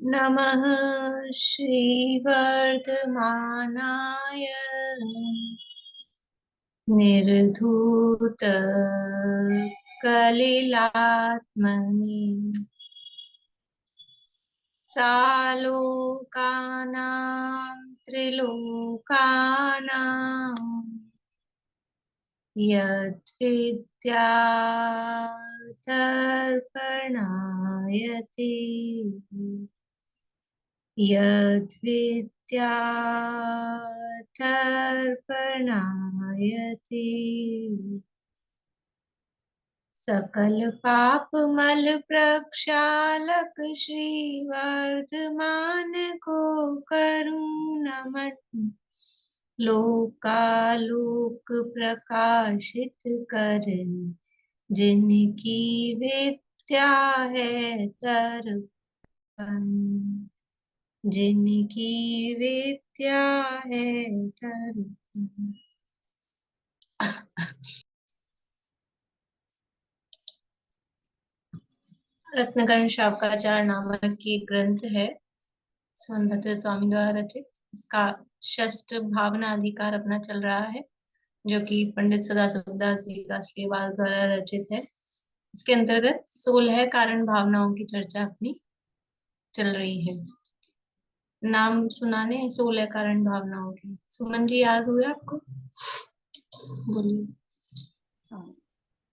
नमः श्रीवर्धमानाय निर्धूतकलिलात्मने सालोकानां त्रिलोकानां यद्विद्यार्थर्पणायते यद्विद्यार्थर्पणायते सकल पाप मल प्रक्षालक श्रीवर्धमान को करुणामय लोकालोक प्रकाशित करने जिनकी विद्या है दर्पण जिनकी विद्या है दर्पण। रत्नकर्ण शावकाचार्य नामक की ग्रंथ है, सोनभद्र स्वामी द्वारा रचित। इसका षष्ठ भावना अधिकार अपना चल रहा है, जो कि पंडित सदाशिवदास जी कासलीवाल द्वारा रचित है। इसके अंतर्गत 16 कारण भावनाओं की चर्चा अपनी चल रही है। नाम सुनाने 16 कारण भावनाओं के। सुमन जी, याद हुए आपको? बोलिए।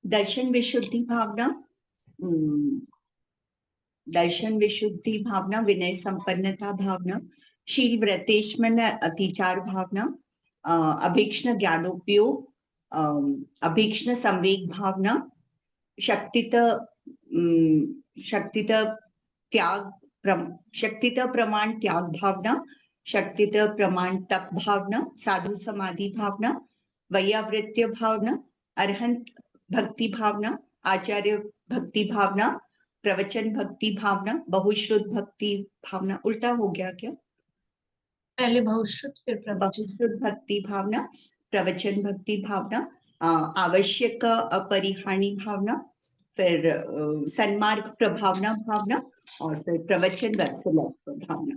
दर्शन विशुद्धि भावना, दर्शन विशुद्धि भावना, विनय संपन्नता भावना, शील व्रतेष्मन अतिचार भावना, अभीक्ष्ण ज्ञानोपयोग, अभीक्ष्ण संवेग भावना, शक्तित प्रमाण त्याग भावना, शक्तित प्रमाण तप भावना, साधु समाधि भावना, वैयावृत्य भावना, अरहंत भक्ति भावना, आचार्य भक्ति भावना, प्रवचन भक्ति भावना, बहुश्रुत भक्ति भावना। उल्टा हो गया क्या? पहले बहुश्रुत फिर प्रवचन। बहुश्रुत भक्ति भावना, प्रवचन भक्ति भावना, आवश्यक अपरिहानी भावना, फिर सन्मार्ग प्रभावना भावना, और फिर प्रवचन वत्सलत्व भावना।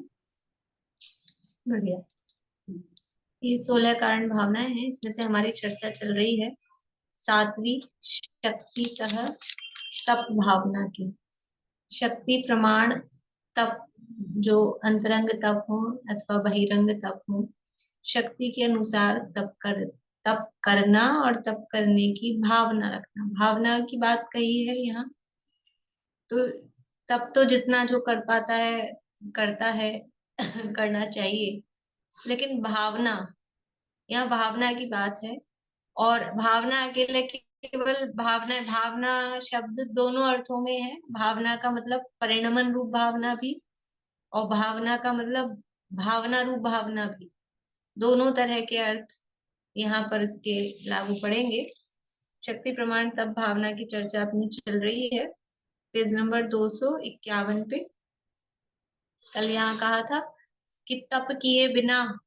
बढ़िया। ये 16 कारण भावनाएं हैं। इसमें से हमारी चर्चा चल रही है 7वीं शक्तितः तप भावना की। शक्ति प्रमाण तप, जो अंतरंग तप हो अथवा बहिरंग तप हो, शक्ति के अनुसार तप करना और तप करने की भावना रखना। भावना की बात कही है यहाँ। तो तप तो जितना जो कर पाता है करता है करना चाहिए, लेकिन भावना, यहाँ भावना की बात है। और भावना अकेले केवल भावना, भावना शब्द दोनों अर्थों में है। भावना का मतलब परिणमन रूप भावना भी, और भावना का मतलब भावना रूप भावना भी। दोनों तरह के अर्थ यहाँ पर इसके लागू पड़ेंगे। शक्ति प्रमाण तब भावना की चर्चा अपनी चल रही है, पेज नंबर 251 पे। कल यहाँ कहा था कि तप किए बिना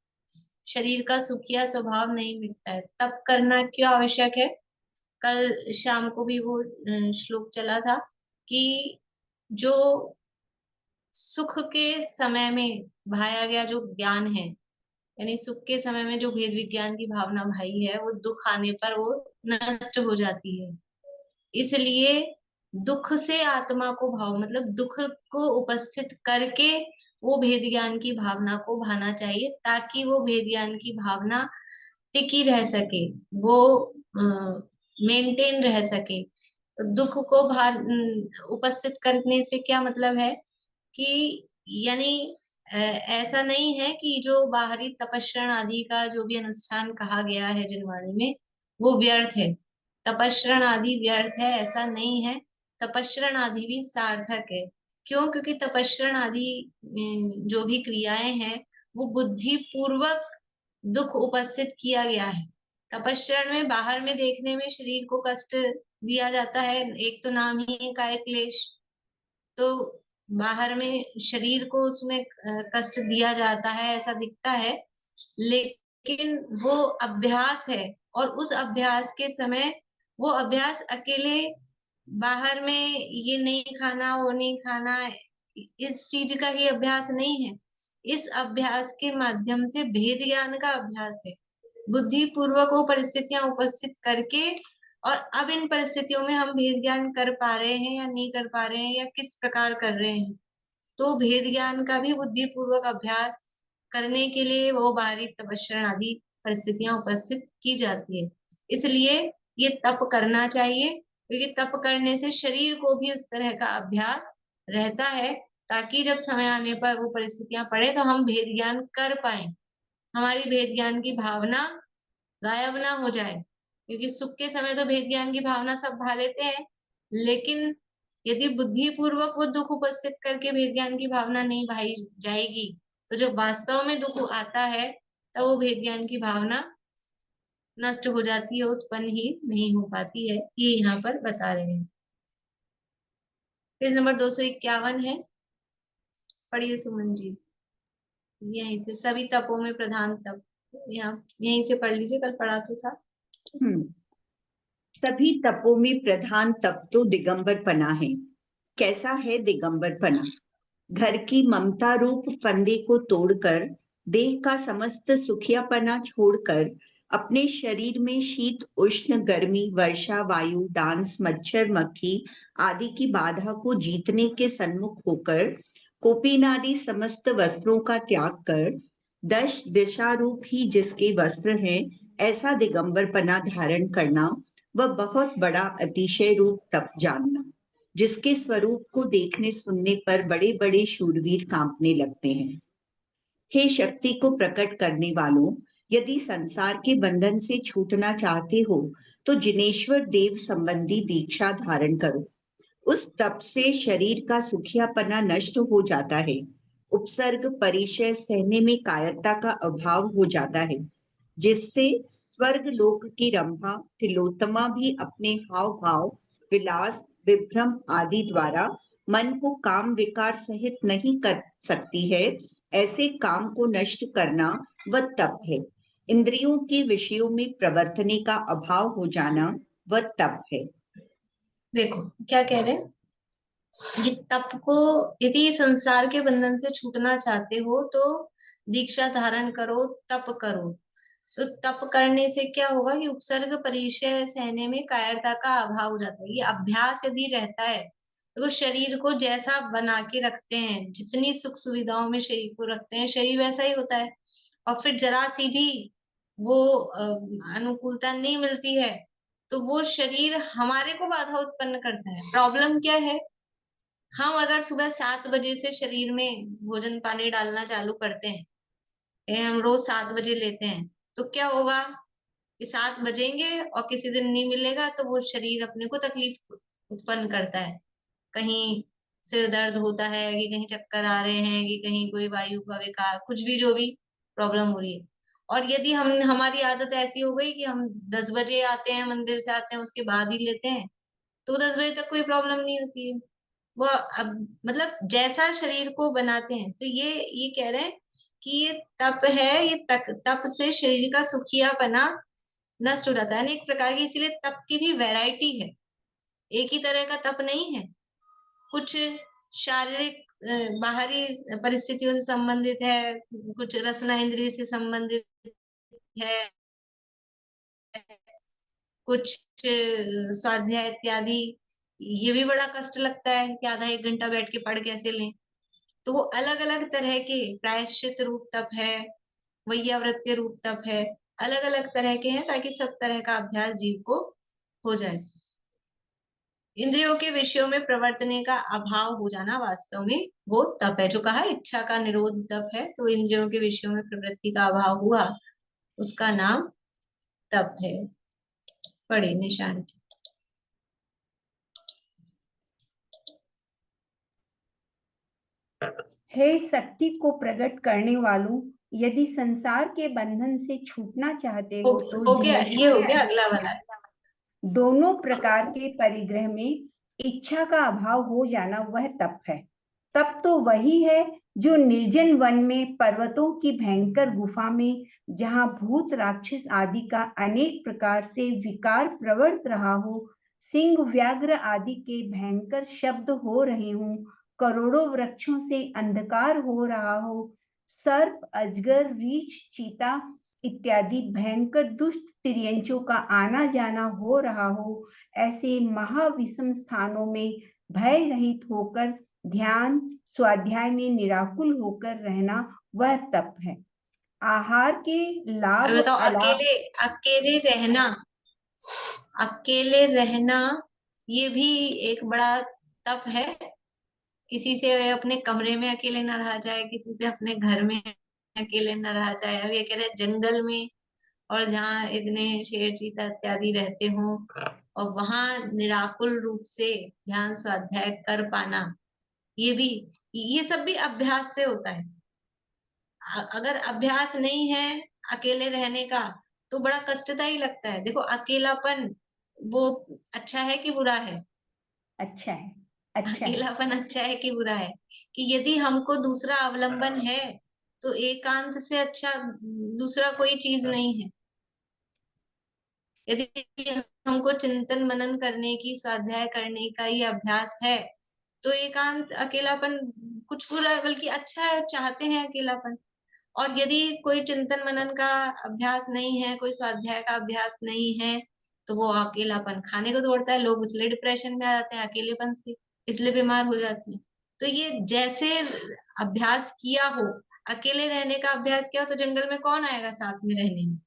शरीर का सुखिया स्वभाव नहीं मिटता है। तप करना क्यों आवश्यक है? कल शाम को भी वो श्लोक चला था कि जो सुख के समय में भाया गया जो ज्ञान है, यानी सुख के समय में जो भेद विज्ञान की भावना भाई है, वो दुख आने पर वो नष्ट हो जाती है। इसलिए दुख से आत्मा को भाव, मतलब दुख को उपस्थित करके वो भेद ज्ञान की भावना को भाना चाहिए, ताकि वो भेद ज्ञान की भावना टिकी रह सके, वो मेंटेन रह सके। दुख को उपस्थित करने से क्या मतलब है कि यानी ऐसा नहीं है कि जो बाहरी तपस्रण आदि का जो भी अनुष्ठान कहा गया है जिनवाणी में, वो व्यर्थ है। तपस्रण आदि व्यर्थ है, ऐसा नहीं है। तपस्रण आदि भी सार्थक है। क्यों? क्योंकि तपस्रण आदि जो भी क्रियाएं हैं, वो बुद्धि पूर्वक दुख उपस्थित किया गया है। तपस्रण में बाहर में देखने में शरीर को कष्ट दिया जाता है। एक तो नाम ही है काय क्लेश, तो बाहर में शरीर को उसमें कष्ट दिया जाता है, ऐसा दिखता है। लेकिन वो अभ्यास है, और उस अभ्यास के समय वो अभ्यास अकेले बाहर में ये नहीं खाना वो नहीं खाना इस चीज का ही अभ्यास नहीं है, इस अभ्यास के माध्यम से भेद ज्ञान का अभ्यास है। बुद्धि पूर्वक वो परिस्थितियां उपस्थित करके, और अब इन परिस्थितियों में हम भेद ज्ञान कर पा रहे हैं या नहीं कर पा रहे हैं, या किस प्रकार कर रहे हैं, तो भेद ज्ञान का भी बुद्धि पूर्वक अभ्यास करने के लिए वो बाहरी तपस्रण आदि परिस्थितियां उपस्थित की जाती है। इसलिए ये तप करना चाहिए, क्योंकि तप करने से शरीर को भी उस तरह का अभ्यास रहता है, ताकि जब समय आने पर वो परिस्थितियां पड़े तो हम भेद ज्ञान कर पाए, हमारी भेद ज्ञान की भावना गायब ना हो जाए। क्योंकि सुख के समय तो भेद ज्ञान की भावना सब भा लेते हैं, लेकिन यदि बुद्धि पूर्वक वो दुख उपस्थित करके भेद ज्ञान की भावना नहीं भाई जाएगी, तो जब वास्तव में दुख आता है तो वो भेद ज्ञान की भावना नष्ट हो जाती है, उत्पन्न ही नहीं हो पाती है। ये यहाँ पर बता रहे हैं। पेज नंबर 251 है, पढ़िए सुमन जी। यहीं से सभी तपों में प्रधान तप, यहाँ यहीं से पढ़ लीजिए, कल पढ़ा तो था। सभी तपों में प्रधान तप तो दिगंबरपना है। कैसा है दिगंबरपना? घर की ममता रूप फंदे को तोड़कर, देह का समस्त सुखियापना छोड़कर, अपने शरीर में शीत उष्ण गर्मी वर्षा वायु डांस मच्छर मक्खी आदि की बाधा को जीतने के सन्मुख होकर, कोपिनादि समस्त वस्त्रों का त्याग कर, दश दिशा रूप ही जिसके वस्त्र हैं, ऐसा दिगंबरपना धारण करना, वह बहुत बड़ा अतिशय रूप तप जानना, जिसके स्वरूप को देखने सुनने पर बड़े बड़े शूरवीर कांपने लगते हैं। हे शक्ति को प्रकट करने वालों, यदि संसार के बंधन से छूटना चाहते हो तो जिनेश्वर देव संबंधी दीक्षा धारण करो। उस तप से शरीर का सुखियापना नष्ट हो जाता है, उपसर्ग परिचय सहने में कायरता का अभाव हो जाता है, जिससे स्वर्ग लोक की रंभा तिलोत्तमा भी अपने हाव भाव विलास विभ्रम आदि द्वारा मन को काम विकार सहित नहीं कर सकती है। ऐसे काम को नष्ट करना वह तप है। इंद्रियों के विषयों में प्रवर्तने का अभाव हो जाना वह तप है। देखो क्या कह रहे हैं, ये तप को, यदि संसार के बंधन से छूटना चाहते हो तो दीक्षा धारण करो, तप करो। तो तप करने से क्या होगा कि उपसर्ग परिचय सहने में कायरता का अभाव हो जाता है। ये अभ्यास यदि रहता है तो शरीर को जैसा बना के रखते हैं, जितनी सुख सुविधाओं में शरीर को रखते हैं, शरीर वैसा ही होता है। और फिर जरा सी भी वो अनुकूलता नहीं मिलती है तो वो शरीर हमारे को बाधा उत्पन्न करता है। प्रॉब्लम क्या है, हम अगर सुबह 7 बजे से शरीर में भोजन पानी डालना चालू करते हैं, हम रोज 7 बजे लेते हैं, तो क्या होगा कि 7 बजेंगे और किसी दिन नहीं मिलेगा तो वो शरीर अपने को तकलीफ उत्पन्न करता है। कहीं सिर दर्द होता है, कि कहीं चक्कर आ रहे हैं, कि कहीं कोई वायु का विकार, कुछ भी जो भी प्रॉब्लम हो रही है। और यदि हम, हमारी आदत ऐसी हो गई कि हम 10 बजे आते हैं, मंदिर से आते हैं उसके बाद ही लेते हैं, तो 10 बजे तक कोई प्रॉब्लम नहीं होती है। वो अब मतलब जैसा शरीर को बनाते हैं, तो ये कह रहे हैं कि ये तप है, ये तप से शरीर का सुखियापना नष्ट हो जाता है, ना एक प्रकार की। इसीलिए तप की भी वैरायटी है, एक ही तरह का तप नहीं है। कुछ शारीरिक बाहरी परिस्थितियों से संबंधित है, कुछ रसना इंद्रिय से संबंधित है, कुछ स्वाध्याय इत्यादि। ये भी बड़ा कष्ट लगता है कि आधा एक घंटा बैठ के पढ़ कैसे लें। तो वो अलग अलग तरह के प्रायश्चित रूप तप है, वैयावृत्य रूप तप है, अलग अलग तरह के हैं, ताकि सब तरह का अभ्यास जीव को हो जाए। इंद्रियों के विषयों में प्रवर्तने का अभाव हो जाना वास्तव में वो तप है। जो कहा इच्छा का निरोध तप है, तो इंद्रियों के विषयों में प्रवृत्ति का अभाव हुआ, उसका नाम तप है। पढ़े निशांत। हे शक्ति को प्रकट करने वालों, यदि संसार के बंधन से छूटना चाहते हो तो हो गया, ये हो गया, अगला वाला। दोनों प्रकार के परिग्रह में इच्छा का अभाव हो जाना वह तप है। तप तो वही है जो निर्जन वन में, पर्वतों की भयंकर गुफा में, जहां भूत राक्षस आदि का अनेक प्रकार से विकार प्रवर्त रहा हो, सिंह व्याघ्र आदि के भयंकर शब्द हो रहे हों, करोड़ों वृक्षों से अंधकार हो रहा हो, सर्प, अजगर, रीछ, चीता इत्यादि भयंकर दुष्ट तिर्यंचों का आना जाना हो रहा हो, ऐसे महाविषम स्थानों में भय रहित होकर ध्यान स्वाध्याय में निराकुल होकर रहना वह तप है। आहार के लाभ बताओ, अलाभ अकेले रहना ये भी एक बड़ा तप है। किसी से अपने कमरे में अकेले न रहा जाए, किसी से अपने घर में अकेले न रहा जाए। अब ये कह रहे जंगल में, और जहाँ इतने शेर चीता इत्यादि रहते हो, और वहां निराकुल रूप से ध्यान स्वाध्याय कर पाना, ये सब भी अभ्यास से होता है। अगर अभ्यास नहीं है अकेले रहने का तो बड़ा कष्टदायी लगता है। देखो, अकेलापन वो अच्छा है कि बुरा है? अच्छा है, अच्छा है। अकेलापन अच्छा है कि बुरा है? कि यदि हमको दूसरा अवलंबन है तो एकांत से अच्छा दूसरा कोई चीज नहीं है। यदि हमको चिंतन मनन करने की, स्वाध्याय करने का ये अभ्यास है, तो एकांत, अकेलापन कुछ बुरा बल्कि अच्छा है, चाहते हैं अकेलापन। और यदि कोई चिंतन मनन का अभ्यास नहीं है, कोई स्वाध्याय का अभ्यास नहीं है, तो वो अकेलापन खाने को दौड़ता है। लोग इसलिए डिप्रेशन में आ जाते हैं, अकेलेपन से, इसलिए बीमार हो जाते हैं। तो ये जैसे अभ्यास किया हो, अकेले रहने का अभ्यास किया हो, तो जंगल में कौन आएगा साथ में रहने में?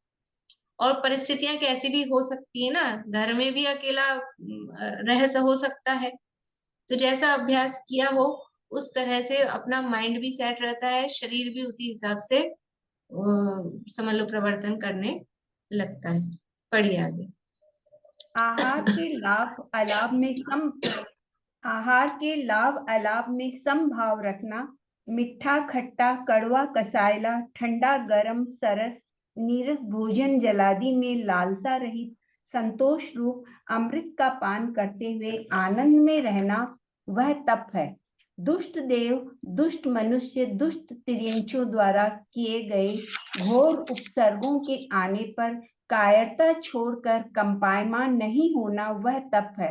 और परिस्थितियां कैसी भी हो सकती है ना, घर में भी अकेला हो सकता है। तो जैसा अभ्यास किया हो उस तरह से अपना माइंड भी सेट रहता है, शरीर भी उसी हिसाब से समझ लो प्रवर्तन करने लगता है। पढ़िए आगे। आहार के लाभ अलाभ में सम आहार के लाभ अलाभ में समभाव रखना, मीठा खट्टा कड़वा कसायला, ठंडा गरम सरस नीरस भोजन जलादि में लालसा रहित संतोष रूप अमृत का पान करते हुए आनंद में रहना वह तप है। दुष्ट देव, दुष्ट मनुष्य, दुष्ट तिर्यंचों द्वारा किए गए घोर उपसर्गों के आने पर कायरता छोड़कर कंपायमान नहीं होना वह तप है,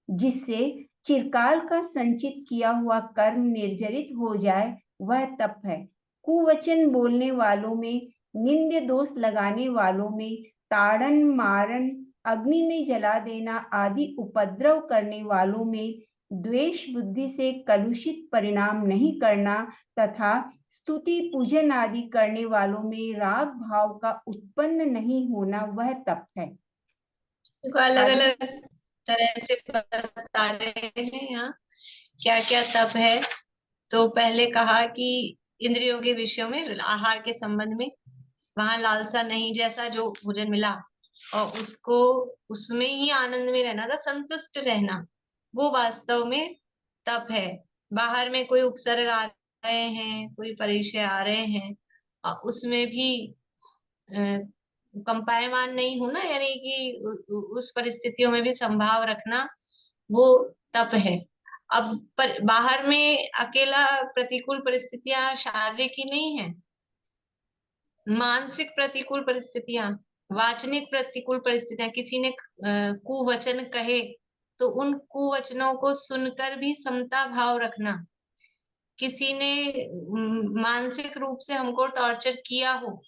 जिससे चिरकाल का संचित किया हुआ कर्म निर्जरित हो जाए वह तप है। कुवचन बोलने वालों में, निंद्य दोष लगाने वालों में, ताड़न मारन अग्नि में जला देना आदि उपद्रव करने वालों में द्वेष बुद्धि से कलुषित परिणाम नहीं करना तथा स्तुति पूजन आदि करने वालों में राग भाव का उत्पन्न नहीं होना वह तप है। देखो, अलग अलग तरह से बता रहे हैं यहाँ क्या क्या तप है। तो पहले कहा कि इंद्रियों के विषयों में, आहार के संबंध में, वहां लालसा नहीं, जैसा जो भोजन मिला और उसको उसमें ही आनंद में रहना था, संतुष्ट रहना, वो वास्तव में तप है। बाहर में कोई उपसर्ग आ रहे हैं, कोई परिचय आ रहे हैं, उसमें भी कंपायमान नहीं होना, यानी कि उस परिस्थितियों में भी संभाव रखना, वो तप है। अब बाहर में अकेला प्रतिकूल परिस्थितियां शारीरिक ही नहीं है, मानसिक प्रतिकूल परिस्थितियां, वाचनिक प्रतिकूल परिस्थितियां, किसी ने कुवचन कहे तो उन कुवचनों को सुनकर भी समता भाव रखना। किसी ने मानसिक रूप से हमको टॉर्चर किया हो,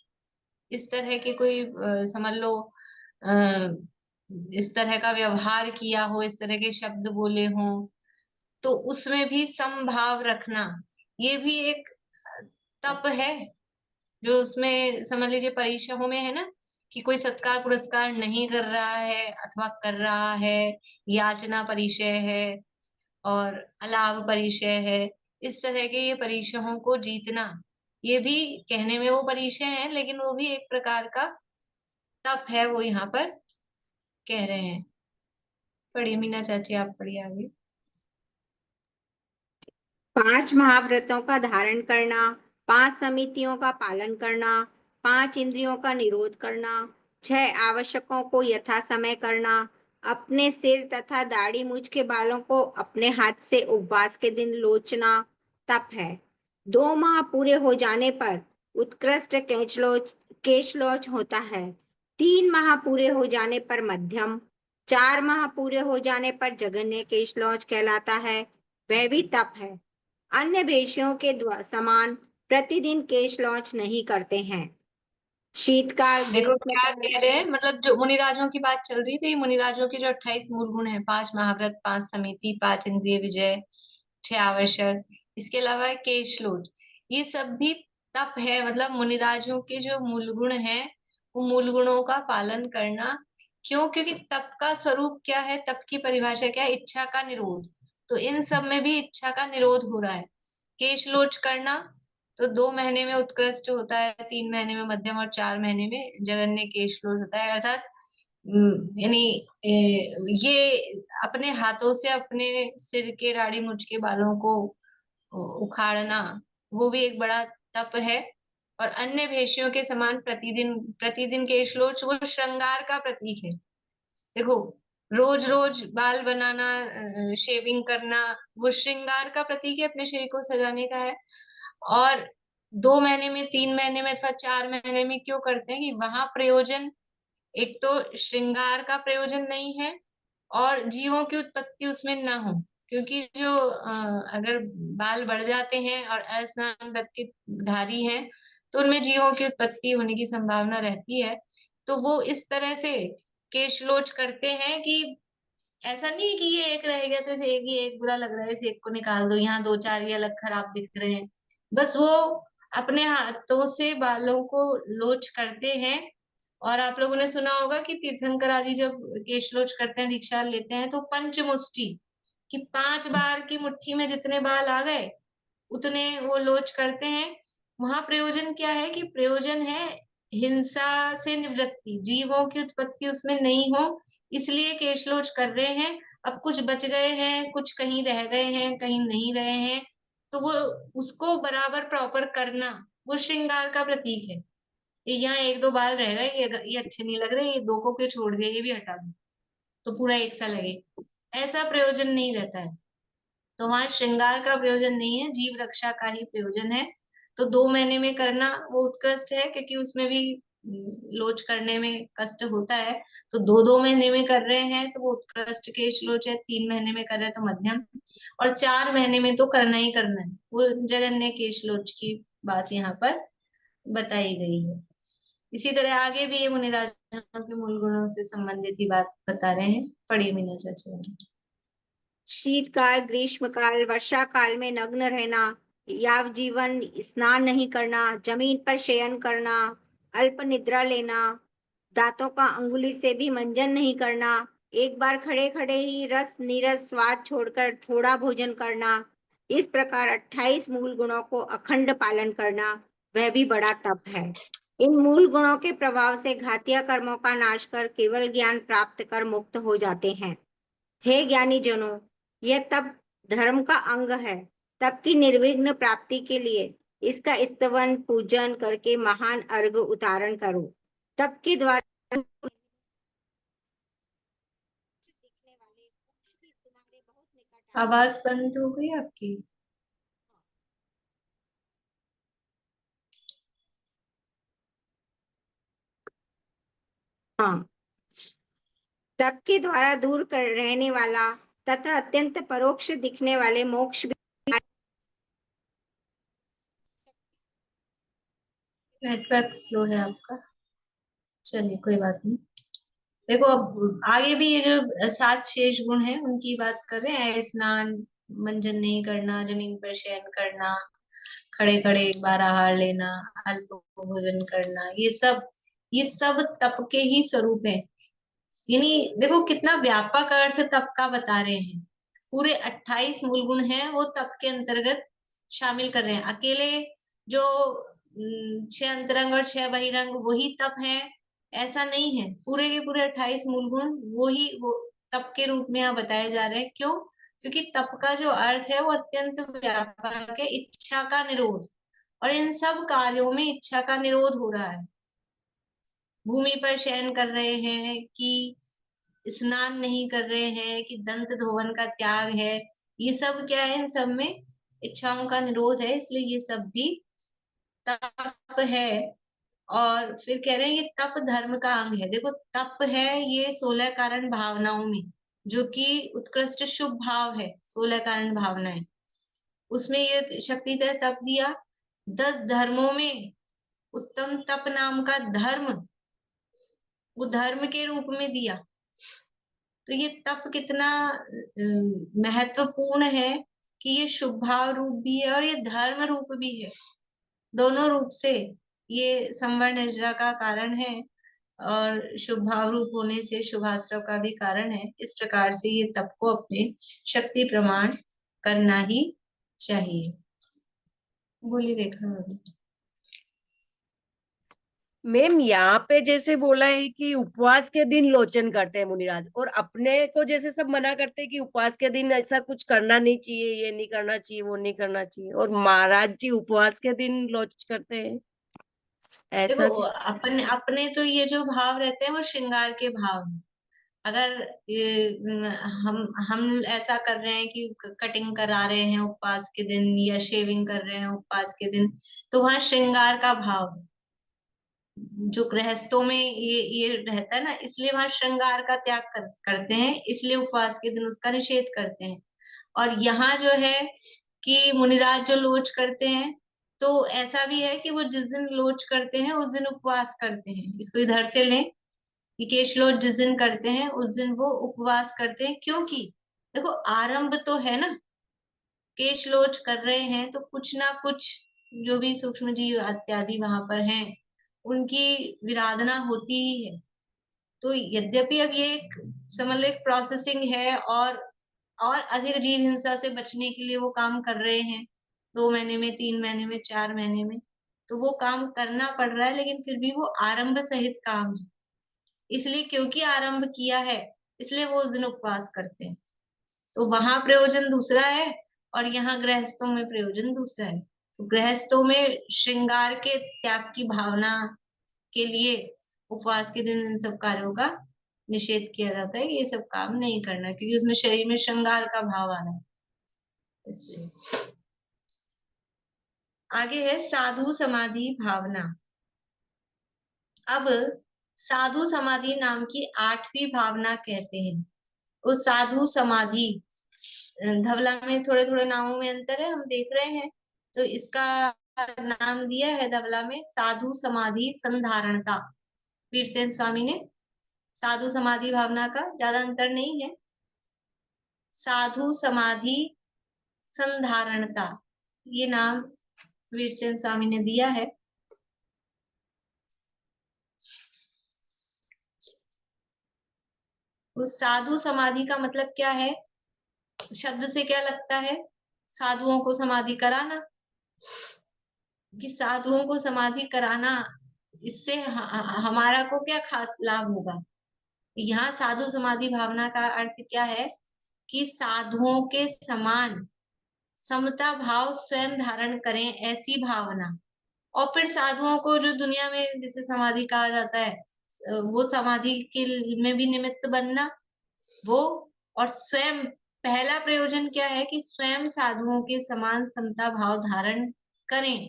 इस तरह के कोई समझ लो इस तरह का व्यवहार किया हो, इस तरह के शब्द बोले हों, तो उसमें भी समभाव रखना, ये भी एक तप है। जो उसमें समझ लीजिए परीक्षाओं में है ना, कि कोई सत्कार पुरस्कार नहीं कर रहा है अथवा कर रहा है, याचना परिचय है और अलाभ परिचय है, इस तरह के ये परीक्षाओं को जीतना, ये भी कहने में वो परिचय है, लेकिन वो भी एक प्रकार का तप है, वो यहाँ पर कह रहे हैं। पढ़िए मीना चाची, आप पढ़िए आगे। 5 महाव्रतों का धारण करना, 5 समितियों का पालन करना, 5 इंद्रियों का निरोध करना, 6 आवश्यकों को यथा समय करना, अपने सिर तथा दाढ़ी मूछ के बालों को अपने हाथ से उपवास के दिन लोचना तप है। 2 माह पूरे हो जाने पर उत्कृष्ट केशलोच होता है। 3 माह पूरे हो जाने पर मध्यम, 4 माह पूरे हो जाने पर जघन्य केशलोच कहलाता है, वह भी तप है। अन्य भेषजों के समान प्रतिदिन केश लॉन्च नहीं करते हैं। शीतकाल, देखो क्या ग्रीष्मकाल, कह रहे हैं, मतलब जो मुनिराजों की बात चल रही थी, मुनिराजों के जो 28 मूल गुण है, 5 महाव्रत, 5 समिति, 5 इंद्रिय विजय, 6 आवश्यक, इसके अलावा केशलोच, ये सब भी तप है। मतलब मुनिराजों के जो मूल गुण है, वो मूल गुणों का पालन करना। क्यों? क्योंकि तप का स्वरूप क्या है, तप की परिभाषा क्या है? इच्छा का निरोध। तो इन सब में भी इच्छा का निरोध हो रहा है। केशलोच करना तो 2 महीने में उत्कृष्ट होता है, 3 महीने में मध्यम और 4 महीने में जघन्य केशलोच होता है। अर्थात यानी ये अपने हाथों से अपने सिर के राड़ी मुछ के बालों को उखाड़ना, वो भी एक बड़ा तप है। और अन्य भेषियों के समान प्रतिदिन प्रतिदिन केशलोच वो श्रृंगार का प्रतीक है। देखो, रोज रोज बाल बनाना, शेविंग करना, वो श्रृंगार का प्रतीक है, अपने शरीर को सजाने का है। और 2 महीने में, 3 महीने में अथवा 4 महीने में क्यों करते हैं? कि वहां प्रयोजन, एक तो श्रृंगार का प्रयोजन नहीं है, और जीवों की उत्पत्ति उसमें ना हो। क्योंकि जो अगर बाल बढ़ जाते हैं और अस्नान व्रत के धारी हैं, तो उनमें जीवों की उत्पत्ति होने की संभावना रहती है। तो वो इस तरह से केशलोच करते हैं कि ऐसा नहीं है कि ये एक रह गया तो इसे एक ही एक बुरा लग रहा है, इस एक को निकाल दो, यहाँ 2-4 ये अलग खराब दिख रहे हैं। बस वो अपने हाथों से बालों को लोच करते हैं। और आप लोगों ने सुना होगा कि तीर्थंकर आदि जब केशलोच करते हैं, दीक्षा लेते हैं, तो पंचमुष्टि, कि 5 बार की मुट्ठी में जितने बाल आ गए उतने वो लोच करते हैं। वहां प्रयोजन क्या है? कि प्रयोजन है हिंसा से निवृत्ति, जीवों की उत्पत्ति उसमें नहीं हो, इसलिए केशलोच कर रहे हैं। अब कुछ बच गए हैं, कुछ कहीं रह गए हैं, कहीं नहीं रहे हैं, तो वो उसको बराबर प्रॉपर करना, वो श्रृंगार का प्रतीक है। ये यहाँ 1-2 बाल रह गए, ये अच्छे नहीं लग रहे, ये 2 को क्यों छोड़ दिए, ये भी हटा दो तो पूरा एक सा लगे, ऐसा प्रयोजन नहीं रहता है। तो वहां श्रृंगार का प्रयोजन नहीं है, जीव रक्षा का ही प्रयोजन है। तो 2 महीने में करना वो उत्कृष्ट है, क्योंकि उसमें भी लोच करने में कष्ट होता है। तो 2-2 महीने में कर रहे हैं तो वो उत्कृष्ट केश लोच है, 3 महीने में कर रहे हैं तो मध्यम, और 4 महीने में तो करना ही करना है। वो जघन्य केश लोच की बात यहाँ पर बताई गई है। इसी तरह आगे भी ये मुनिराजों के मूल गुणों से संबंधित ही बात बता रहे हैं। पढ़िए मीना चाचा। शीतकाल, ग्रीष्मकाल, वर्षा काल में नग्न रहना, यावजीवन स्नान नहीं करना, जमीन पर शयन करना, अल्प निद्रा लेना, दांतों का अंगुली से भी मंजन नहीं करना, एक बार खड़े खड़े ही रस नीरस स्वाद छोड़कर थोड़ा भोजन करना, इस प्रकार 28 मूल गुणों को अखंड पालन करना, वह भी बड़ा तप है। इन मूल गुणों के प्रभाव से घातीय कर्मों का नाश कर केवल ज्ञान प्राप्त कर मुक्त हो जाते हैं। हे ज्ञानी जनों, यह तप धर्म का अंग है। तप की निर्विघ्न प्राप्ति के लिए इसका स्तवन पूजन करके महान अर्घ उतारण करो। तप के द्वारा दिखने वाले मोक्ष भी तुम्हारे बहुत निकट आ आवाज बंद हो गई आपकी। हाँ, तप के द्वारा दूर कर रहने वाला तथा अत्यंत परोक्ष दिखने वाले मोक्ष भी नेटवर्क स्लो है आपका, चलिए कोई बात नहीं। देखो अब आगे भी ये जो 7 शेष गुण है उनकी बात कर रहे हैं। स्नान, मंजन नहीं करना, जमीन पर शयन करना, खड़े खड़े एक बार आहार लेना, अल्प भोजन करना, ये सब तप के ही स्वरूप है। यानी देखो कितना व्यापक अर्थ तप का बता रहे हैं। पूरे 28 मूल गुण हैं वो तप के अंतर्गत शामिल कर रहे हैं। अकेले जो 6 अंतरंग और 6 बहिरंग वही तप है, ऐसा नहीं है। पूरे के पूरे 28 मूल गुण वो तप के रूप में यहाँ बताए जा रहे हैं। क्यों? क्योंकि तप का जो अर्थ है वो अत्यंत व्यापक है, इच्छा का निरोध। और इन सब कार्यों में इच्छा का निरोध हो रहा है। भूमि पर शयन कर रहे हैं, कि स्नान नहीं कर रहे हैं, कि दंत धोवन का त्याग है, ये सब क्या है? इन सब में इच्छाओं का निरोध है, इसलिए ये सब भी तप है। और फिर कह रहे हैं ये तप धर्म का अंग है। देखो तप है ये 16 कारण भावनाओं में, जो कि उत्कृष्ट शुभ भाव है। 16 कारण भावनाएं उसमें ये शक्ति तय तप दिया। 10 धर्मों में उत्तम तप नाम का धर्म वो धर्म के रूप में दिया। तो ये तप कितना महत्वपूर्ण है कि ये शुभ भाव रूप भी है और ये धर्म रूप भी है। दोनों रूप से ये संवर्ण निर्जरा का कारण है और शुभ भाव रूप होने से शुभाश्रव का भी कारण है। इस प्रकार से ये तप को अपने शक्ति प्रमाण करना ही चाहिए। बोलिए रेखा। मैम यहाँ पे जैसे बोला है कि उपवास के दिन लोचन करते हैं मुनिराज, और अपने को जैसे सब मना करते हैं कि उपवास के दिन ऐसा कुछ करना नहीं चाहिए, ये नहीं करना चाहिए, वो नहीं करना चाहिए, और महाराज जी उपवास के दिन लोच करते हैं, ऐसा देखो अपने अपने तो ये जो भाव रहते हैं वो श्रृंगार के भाव हैं। अगर हम ऐसा कर रहे हैं कि कटिंग करा रहे हैं उपवास के दिन या शेविंग कर रहे हैं उपवास के दिन, तो वहां श्रृंगार का भाव है। जो गृहस्थों में ये रहता है ना, इसलिए वहां श्रृंगार का त्याग करते हैं, इसलिए उपवास के दिन उसका निषेध करते हैं। और यहाँ जो है कि मुनिराज जो लोच करते हैं, तो ऐसा भी है कि वो जिस दिन लोच करते हैं उस दिन उपवास करते हैं। इसको इधर से लें कि केशलोच जिस दिन करते हैं उस दिन वो उपवास करते हैं, क्योंकि देखो आरंभ तो है ना, केशलोच कर रहे हैं तो कुछ ना कुछ जो भी सूक्ष्म जीव इत्यादि वहां पर हैं उनकी विराधना होती ही है। तो यद्यपि अब ये एक समझ लो एक प्रोसेसिंग है और अधिक जीव हिंसा से बचने के लिए वो काम कर रहे हैं, 2 महीने में, 3 महीने में, 4 महीने में, तो वो काम करना पड़ रहा है, लेकिन फिर भी वो आरंभ सहित काम है। इसलिए क्योंकि आरंभ किया है इसलिए वो उस दिन उपवास करते हैं। तो वहां प्रयोजन दूसरा है और यहाँ गृहस्थों में प्रयोजन दूसरा है। तो गृहस्थों में श्रृंगार के त्याग की भावना के लिए उपवास के दिन इन सब कार्यों का निषेध किया जाता है कि ये सब काम नहीं करना, क्योंकि उसमें शरीर में श्रृंगार का भाव आ रहा है। इसलिए आगे है साधु समाधि भावना। अब साधु समाधि नाम की 8वीं भावना कहते हैं। वो साधु समाधि, धवला में थोड़े थोड़े नामों में अंतर है, हम देख रहे हैं। तो इसका नाम दिया है धवला में साधु समाधि संधारणता। वीरसेन स्वामी ने साधु समाधि भावना का ज्यादा अंतर नहीं है। साधु समाधि संधारणता ये नाम वीरसेन स्वामी ने दिया है। उस साधु समाधि का मतलब क्या है? शब्द से क्या लगता है? साधुओं को समाधि कराना। कि साधुओं को समाधि कराना, इससे हमारा को क्या खास लाभ होगा? यहाँ साधु समाधि भावना का अर्थ क्या है कि साधुओं के समान समता भाव स्वयं धारण करें, ऐसी भावना। और फिर साधुओं को जो दुनिया में जिसे समाधि कहा जाता है, वो समाधि के में भी निमित्त बनना वो, और स्वयं पहला प्रयोजन क्या है कि स्वयं साधुओं के समान समता भाव धारण करें,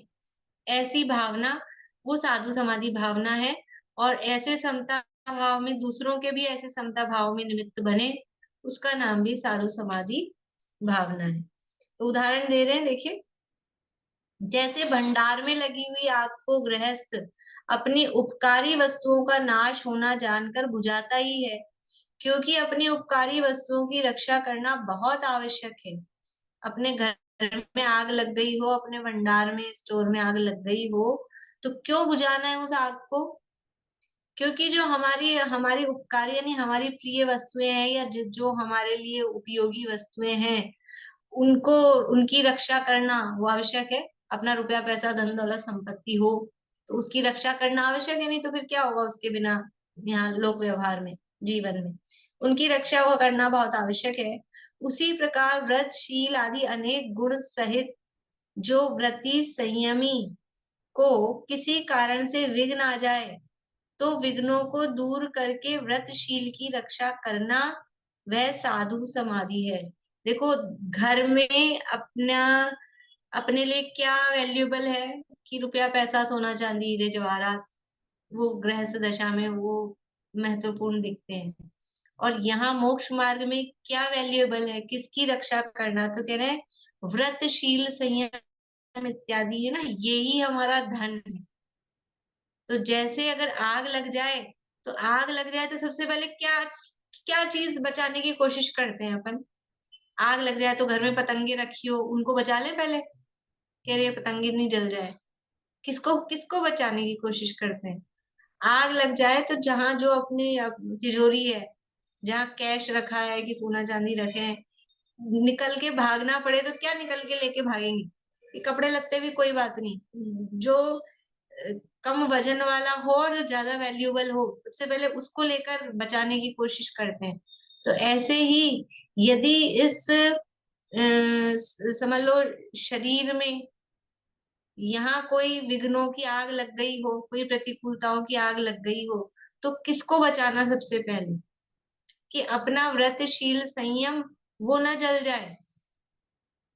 ऐसी भावना वो साधु समाधि भावना है। और ऐसे समता भाव में दूसरों के भी ऐसे समता भाव में निमित्त बने, उसका नाम भी साधु समाधि भावना है। तो उदाहरण दे रहे हैं, देखिए। जैसे भंडार में लगी हुई आग को गृहस्थ अपनी उपकारी वस्तुओं का नाश होना जानकर बुझाता ही है, क्योंकि अपनी उपकारी वस्तुओं की रक्षा करना बहुत आवश्यक है। अपने घर में आग लग गई हो, अपने भंडार में स्टोर में आग लग गई हो, तो क्यों बुझाना है उस आग को? क्योंकि जो हमारी हमारी उपकारी यानी हमारी प्रिय वस्तुएं हैं या जो हमारे लिए उपयोगी वस्तुएं हैं, उनको उनकी रक्षा करना वो आवश्यक है। अपना रुपया पैसा धन दौलत संपत्ति हो तो उसकी रक्षा करना आवश्यक है, नहीं तो फिर क्या होगा उसके बिना यहाँ लोक व्यवहार में, जीवन में उनकी रक्षा वो करना बहुत आवश्यक है। उसी प्रकार व्रत शील आदि अनेक गुण सहित जो व्रती संयमी को किसी कारण से विघ्न आ जाए, तो विघ्नों को दूर करके व्रतशील की रक्षा करना वह साधु समाधि है। देखो घर में अपने लिए क्या वैल्यूएबल है कि रुपया पैसा सोना चांदी हीरे जवाहरात, वो गृहस्थ दशा में वो महत्वपूर्ण दिखते हैं। और यहाँ मोक्ष मार्ग में क्या वैल्यूएबल है, किसकी रक्षा करना, तो कह रहे हैं व्रतशील संयम इत्यादि है ना, यही हमारा धन है। तो जैसे अगर आग लग जाए, तो आग लग जाए तो सबसे पहले क्या क्या चीज बचाने की कोशिश करते हैं अपन? आग लग जाए तो घर में पतंगे रखी हो, उनको बचा ले पहले, कह रहे पतंगे नहीं जल जाए। किसको किसको बचाने की कोशिश करते हैं? आग लग जाए तो जहां जो अपनी तिजोरी है, जहाँ कैश रखा है कि सोना चांदी रखे हैं, निकल के भागना पड़े तो क्या निकल के लेके भागेंगे? ये कपड़े लत्ते भी कोई बात नहीं, जो कम वजन वाला हो और जो ज्यादा वैल्यूएबल हो, सबसे पहले उसको लेकर बचाने की कोशिश करते हैं। तो ऐसे ही यदि इस समझ लो शरीर में यहाँ कोई विघ्नों की आग लग गई हो, कोई प्रतिकूलताओं की आग लग गई हो, तो किसको बचाना सबसे पहले? कि अपना व्रतशील संयम वो न जल जाए।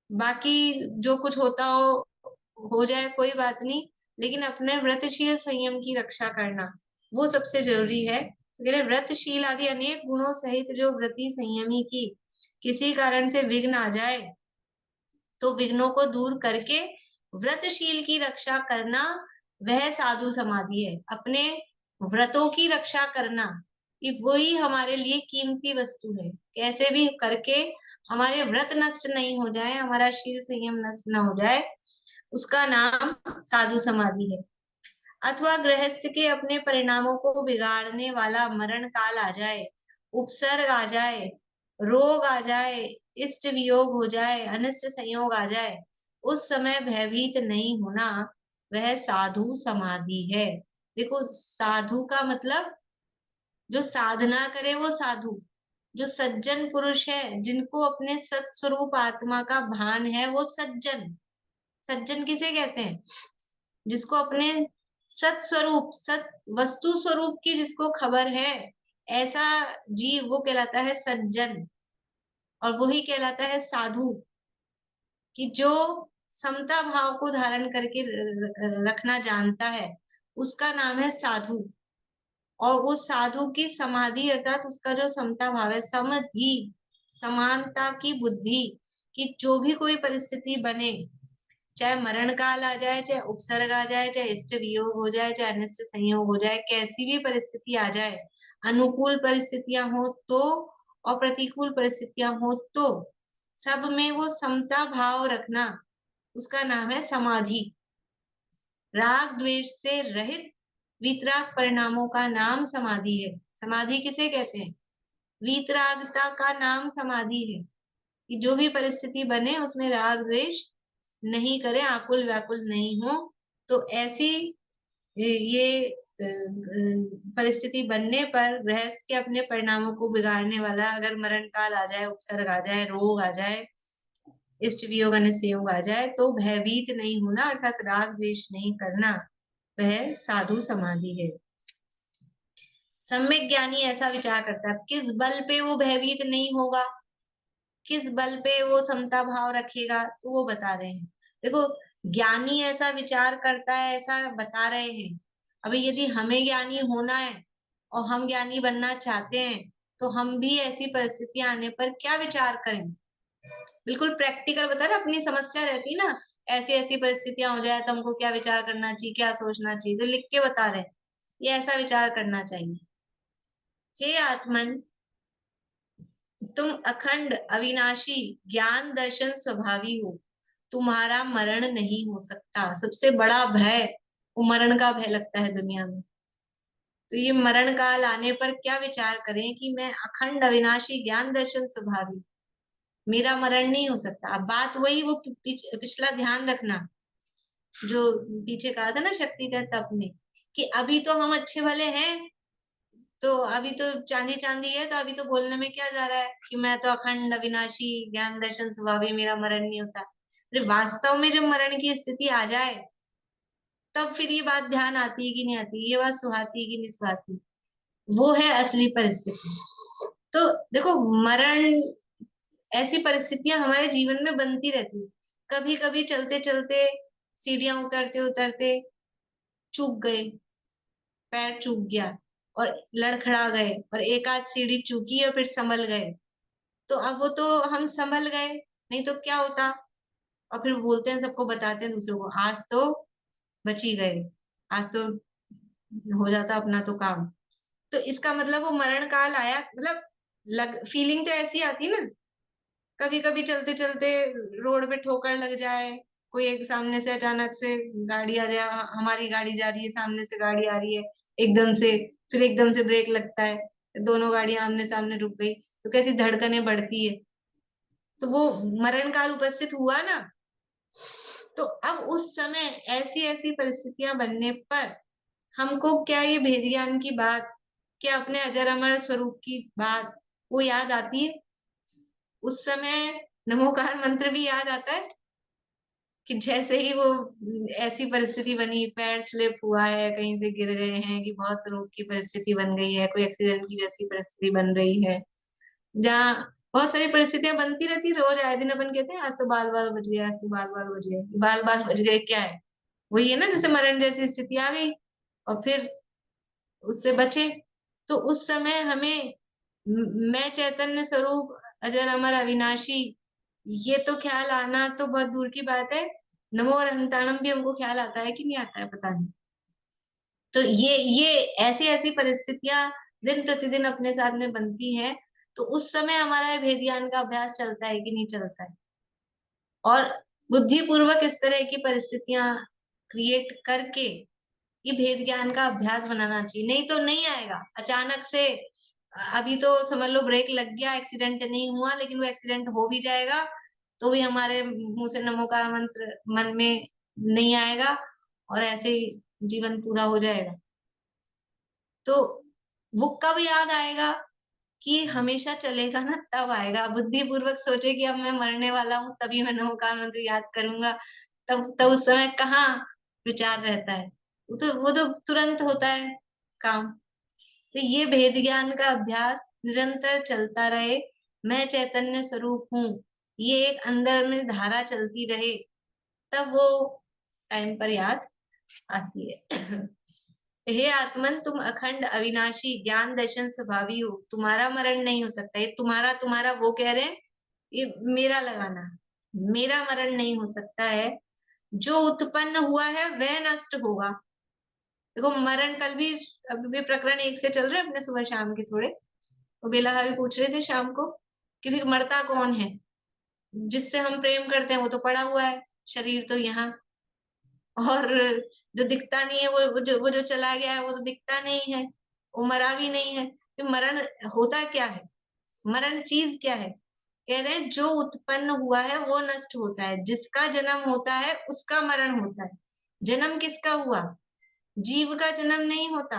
बाकी जो कुछ होता हो जाए, कोई बात नहीं, लेकिन अपने व्रतशील संयम की रक्षा करना वो सबसे जरूरी है। तो कह रहे व्रतशील आदि अनेक गुणों सहित जो व्रती संयमी की किसी कारण से विघ्न आ जाए, तो विघ्नों को दूर करके व्रतशील की रक्षा करना वह साधु समाधि है। अपने व्रतों की रक्षा करना, कि वही हमारे लिए कीमती वस्तु है। कैसे भी करके हमारे व्रत नष्ट नहीं हो जाए, हमारा शील संयम नष्ट ना हो जाए, उसका नाम साधु समाधि है। अथवा गृहस्थ के अपने परिणामों को बिगाड़ने वाला मरण काल आ जाए, उपसर्ग आ जाए, रोग आ जाए, इष्ट वियोग हो जाए, अनिष्ट संयोग आ जाए, उस समय भयभीत नहीं होना वह साधु समाधि है। देखो साधु का मतलब जो साधना करे वो साधु, जो सज्जन पुरुष है, जिनको अपने सत्स्वरूप आत्मा का भान है, वो सज्जन। सज्जन किसे कहते हैं? जिसको अपने सत स्वरूप, सत वस्तु स्वरूप की जिसको खबर है, ऐसा जीव वो कहलाता है सज्जन। और वही कहलाता है साधु, कि जो समता भाव को धारण करके रखना जानता है, उसका नाम है साधु। और वो साधु की समाधि अर्थात उसका जो समता भाव है, समधि, समानता की बुद्धि, कि जो भी कोई परिस्थिति बने, चाहे मरण काल आ जाए, चाहे उपसर्ग आ जाए, चाहे इष्ट वियोग हो जाए, चाहे अनिष्ट संयोग हो जाए, कैसी भी परिस्थिति आ जाए, अनुकूल परिस्थितियां हो तो और प्रतिकूल परिस्थितियां हो तो, सब में वो समता भाव रखना, उसका नाम है समाधि। राग द्वेष से रहित वीतराग परिणामों का नाम समाधि है। समाधि किसे कहते हैं? वीतरागता का नाम समाधि है, कि जो भी परिस्थिति बने उसमें राग द्वेष नहीं करे, आकुल व्याकुल नहीं हो। तो ऐसी ये परिस्थिति बनने पर गृहस्थ के अपने परिणामों को बिगाड़ने वाला अगर मरण काल आ जाए, उपसर्ग आ जाए, रोग आ जाए, इष्ट वियोग अनिष्ट संयोग आ जाए, तो भयभीत नहीं होना अर्थात राग द्वेष नहीं करना, वह साधु समाधि है। सम्यक ज्ञानी ऐसा विचार करता है। किस बल पे वो भयभीत नहीं होगा, किस बल पे वो समता भाव रखेगा, तो वो बता रहे हैं। देखो ज्ञानी ऐसा विचार करता है, ऐसा बता रहे हैं। अभी यदि हमें ज्ञानी होना है और हम ज्ञानी बनना चाहते हैं, तो हम भी ऐसी परिस्थितियां आने पर क्या विचार करें? बिल्कुल प्रैक्टिकल बता रहे, अपनी समस्या रहती ना, ऐसी ऐसी परिस्थितियां हो जाए तो हमको क्या विचार करना चाहिए, क्या सोचना चाहिए, तो लिख के बता रहे हैं ये ऐसा विचार करना चाहिए। हे आत्मन, तुम अखंड अविनाशी ज्ञान दर्शन स्वभावी हो, तुम्हारा मरण नहीं हो सकता। सबसे बड़ा भय वो मरण का भय लगता है दुनिया में। तो ये मरण काल आने पर क्या विचार करें कि मैं अखंड अविनाशी ज्ञान दर्शन स्वभावी, मेरा मरण नहीं हो सकता। अब बात वही, वो पिछला ध्यान रखना जो पीछे कहा था ना शक्ति तप में, कि अभी तो हम अच्छे भले हैं, तो अभी तो चांदी चांदी है, तो अभी तो बोलने में क्या जा रहा है कि मैं तो अखंड अविनाशी ज्ञान दर्शन स्वभावी, मेरा मरण नहीं होता। अरे वास्तव में जब मरण की स्थिति आ जाए, तब फिर ये बात ध्यान आती है कि नहीं आती, ये बात सुहाती है कि नहीं सुहाती, वो है असली परिस्थिति। तो देखो मरण, ऐसी परिस्थितियां हमारे जीवन में बनती रहती है। कभी कभी चलते चलते, सीढ़ियां उतरते उतरते चूक गए, पैर चूक गया और लड़खड़ा गए और एक आध सीढ़ी चूकी और फिर संभल गए, तो अब वो तो हम संभल गए, नहीं तो क्या होता। और फिर बोलते हैं, सबको बताते हैं दूसरों को, आज तो बच ही गए, आज तो हो जाता अपना तो काम। तो इसका मतलब वो मरण काल आया, मतलब फीलिंग तो ऐसी आती ना, कभी कभी चलते चलते रोड पे ठोकर लग जाए, कोई एक सामने से अचानक से गाड़ी आ जाए, हमारी गाड़ी जा रही है, सामने से गाड़ी आ रही है एकदम से, फिर एकदम से ब्रेक लगता है, दोनों गाड़ियां आमने सामने रुक गई, तो कैसी धड़कनें बढ़ती है। तो वो मरण काल उपस्थित हुआ ना। तो अब उस समय ऐसी ऐसी परिस्थितियां बनने पर हमको क्या ये भेद ज्ञान की बात, क्या अपने अजर अमर स्वरूप की बात वो याद आती है? उस समय नमोकार मंत्र भी याद आता है कि जैसे ही वो ऐसी परिस्थिति बनी, पैर स्लिप हुआ है, कहीं से गिर गए हैं, कि बहुत रोग की परिस्थिति बन गई है, कोई एक्सीडेंट की जैसी परिस्थिति बन रही है, जहाँ बहुत सारी परिस्थितियां बनती रहती, रोज आए दिन अपन कहते हैं आज तो बाल बाल बच गया, आज तो बाल बाल बच गए, बाल बाल बच गए क्या है? वही है ना, जैसे मरण जैसी स्थिति आ गई और फिर उससे बचे। तो उस समय हमें मैं चैतन्य स्वरूप अजर अमर अविनाशी, ये तो ख्याल आना तो बहुत दूर की बात है, नमो अरहंताणम भी हमको ख्याल आता है कि नहीं आता है पता नहीं। तो ये ऐसी ऐसी परिस्थितियां दिन प्रतिदिन अपने साथ में बनती है, तो उस समय हमारा भेद ज्ञान का अभ्यास चलता है कि नहीं चलता है, और बुद्धिपूर्वक इस तरह की परिस्थितियां क्रिएट करके ये भेद ज्ञान का अभ्यास बनाना चाहिए, नहीं तो नहीं आएगा अचानक से। अभी तो समझ लो ब्रेक लग गया, एक्सीडेंट नहीं हुआ, लेकिन वो एक्सीडेंट हो भी जाएगा तो भी हमारे मुंह से नमोकार मंत्र मन में नहीं आएगा और ऐसे ही जीवन पूरा हो जाएगा। तो वो कब याद आएगा कि हमेशा चलेगा ना, तब आएगा। बुद्धिपूर्वक सोचे कि अब मैं मरने वाला हूँ तभी मैं नमोकार मंत्र याद करूंगा, तब उस समय कहाँ विचार रहता है, वो तो तुरंत होता है काम। तो ये भेद ज्ञान का अभ्यास निरंतर चलता रहे, मैं चैतन्य स्वरूप हूँ, ये एक अंदर में धारा चलती रहे, तब वो टाइम पर याद आती है। हे आत्मन, तुम अखंड अविनाशी ज्ञान दर्शन स्वभावी हो, तुम्हारा मरण नहीं हो सकता। ये तुम्हारा तुम्हारा वो कह रहे हैं, ये मेरा लगाना, मेरा मरण नहीं हो सकता है, जो उत्पन्न हुआ है वह नष्ट होगा। देखो मरण कल भी, अभी प्रकरण 1 से चल रहे अपने सुबह शाम के थोड़े, वो बेला भाभी पूछ रहे थे शाम को कि फिर मरता कौन है? जिससे हम प्रेम करते हैं वो तो पड़ा हुआ है, शरीर तो यहाँ, और जो दिखता नहीं है वो जो चला गया है वो तो दिखता नहीं है, वो मरा भी नहीं है। फिर मरण होता क्या है? मरण चीज क्या है? कह रहे हैं जो उत्पन्न हुआ है वो नष्ट होता है, जिसका जन्म होता है उसका मरण होता है। जन्म किसका हुआ? जीव का जन्म नहीं होता,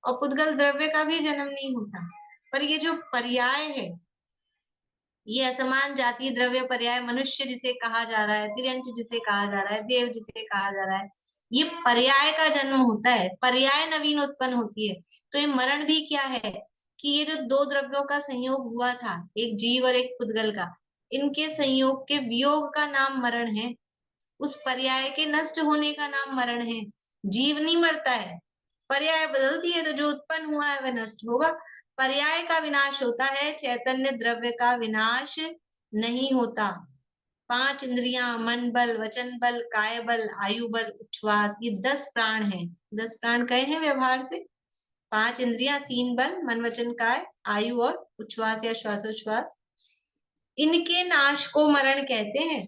और पुद्गल द्रव्य का भी जन्म नहीं होता। पर ये जो पर्याय है, ये असमान जाति द्रव्य पर्याय, मनुष्य जिसे कहा जा रहा है, तिर्यंच जिसे कहा जा रहा है, देव जिसे कहा जा रहा है, ये पर्याय का जन्म होता है, पर्याय नवीन उत्पन्न होती है। तो ये मरण भी क्या है कि ये जो दो द्रव्यों का संयोग हुआ था, एक जीव और एक पुद्गल का, इनके संयोग के वियोग का नाम मरण है, उस पर्याय के नष्ट होने का नाम मरण है। जीव नहीं मरता है, पर्याय बदलती है, तो जो उत्पन्न हुआ है वह नष्ट होगा। पर्याय का विनाश होता है, चैतन्य द्रव्य का विनाश नहीं होता। 5 इंद्रियां, मन बल, वचन बल, काय बल, आयु बल, उच्छ्वास, ये 10 प्राण हैं। 10 प्राण कहे हैं व्यवहार से, 5 इंद्रियां, 3 बल, मन वचन काय, आयु और उच्छ्वास या श्वासोच्छ्वास, इनके नाश को मरण कहते हैं।